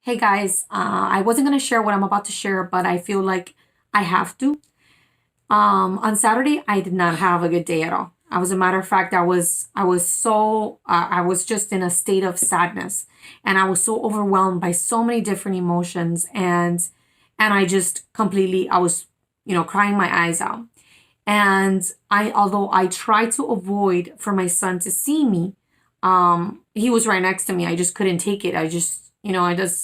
Hey guys, I wasn't gonna share what I'm about to share, but I feel like I have to. On Saturday, I did not have a good day at all. As a matter of fact, I was just in a state of sadness, and I was so overwhelmed by so many different emotions, and I just completely, I was, crying my eyes out. And although I tried to avoid for my son to see me, he was right next to me. I just couldn't take it. I just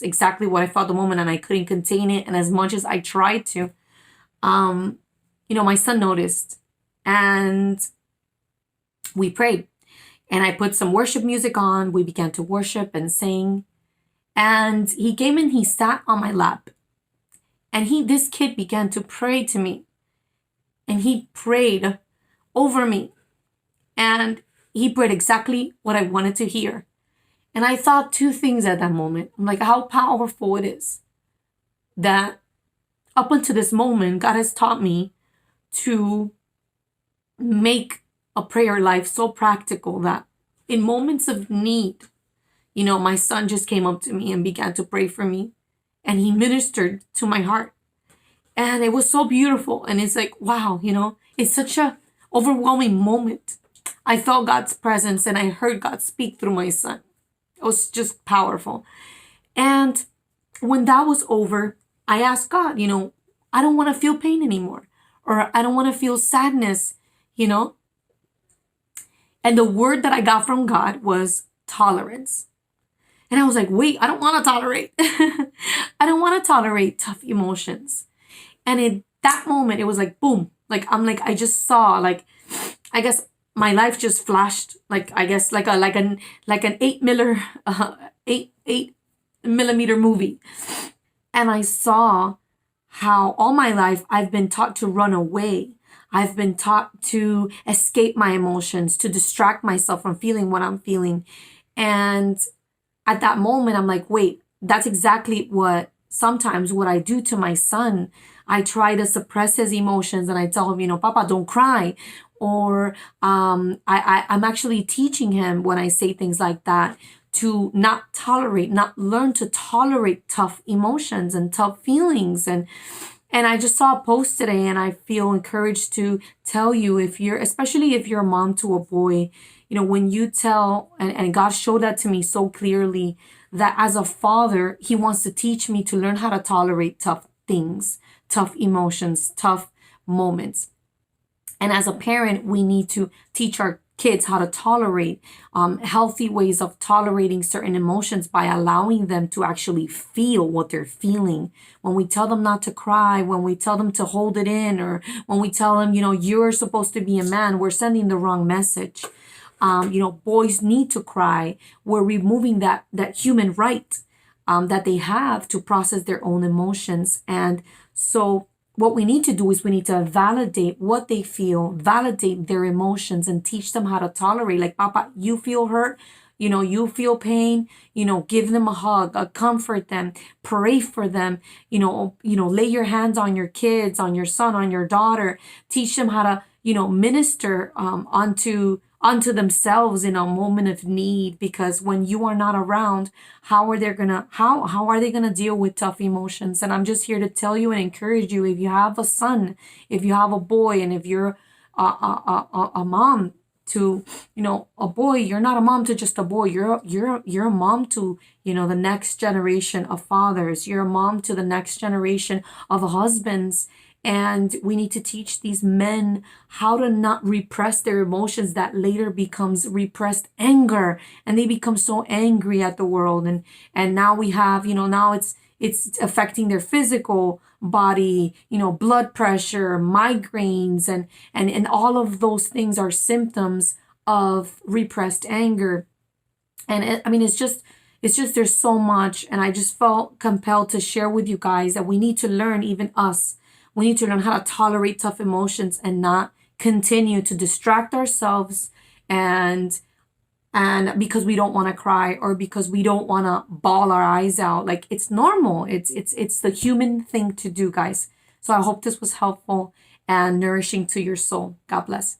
exactly what I felt the moment, and I couldn't contain it. And as much as I tried to, um, my son noticed, and we prayed. And I put some worship music on. We began to worship and sing. And he came and he sat on my lap. And this kid began to pray to me. And he prayed over me. And he prayed exactly what I wanted to hear. And I thought two things at that moment. I'm like, how powerful it is that up until this moment, God has taught me to make a prayer life so practical that in moments of need, my son just came up to me and began to pray for me. And he ministered to my heart. And it was so beautiful. And it's like, wow, it's such a overwhelming moment. I felt God's presence and I heard God speak through my son. It was just powerful. And when that was over, I asked God, I don't want to feel pain anymore, or I don't want to feel sadness, And the word that I got from God was tolerance. And I was like, wait, I don't want to tolerate. I don't want to tolerate tough emotions. And in that moment, it was like, boom. I just saw, I guess my life just flashed, I guess like an 8 millimeter movie. And I saw how all my life I've been taught to run away. I've been taught to escape my emotions, to distract myself from feeling what I'm feeling. And at that moment, I'm like, wait, that's exactly what I do to my son. I try to suppress his emotions and I tell him, Papa, don't cry. Or I'm actually teaching him when I say things like that to not learn to tolerate tough emotions and tough feelings. And I just saw a post today and I feel encouraged to tell you, especially if you're a mom to a boy, when you tell, and God showed that to me so clearly, that as a father, he wants to teach me to learn how to tolerate tough things, tough emotions, tough moments. And as a parent, we need to teach our kids how to tolerate healthy ways of tolerating certain emotions by allowing them to actually feel what they're feeling. When we tell them not to cry, when we tell them to hold it in, or when we tell them, you're supposed to be a man, we're sending the wrong message. Boys need to cry. We're removing that human right that they have to process their own emotions. And so what we need to do is we need to validate what they feel, validate their emotions, and teach them how to tolerate. Like, Papa, you feel hurt, you feel pain, give them a hug, comfort them, pray for them, lay your hands on your kids, on your son, on your daughter, teach them how to, minister onto themselves in a moment of need, because when you are not around, how are they gonna deal with tough emotions? And I'm just here to tell you and encourage you, if you have a son, if you have a boy, and if you're a mom to a boy, you're not a mom to just a boy, you're a mom to the next generation of fathers, you're a mom to the next generation of husbands. And we need to teach these men how to not repress their emotions that later becomes repressed anger. And they become so angry at the world. And now we have, now it's affecting their physical body, blood pressure, migraines, and all of those things are symptoms of repressed anger. And it's just there's so much. And I just felt compelled to share with you guys that we need to learn, even us. We need to learn how to tolerate tough emotions and not continue to distract ourselves and because we don't want to cry, or because we don't want to bawl our eyes out. Like, it's normal. It's the human thing to do, guys. So I hope this was helpful and nourishing to your soul. God bless.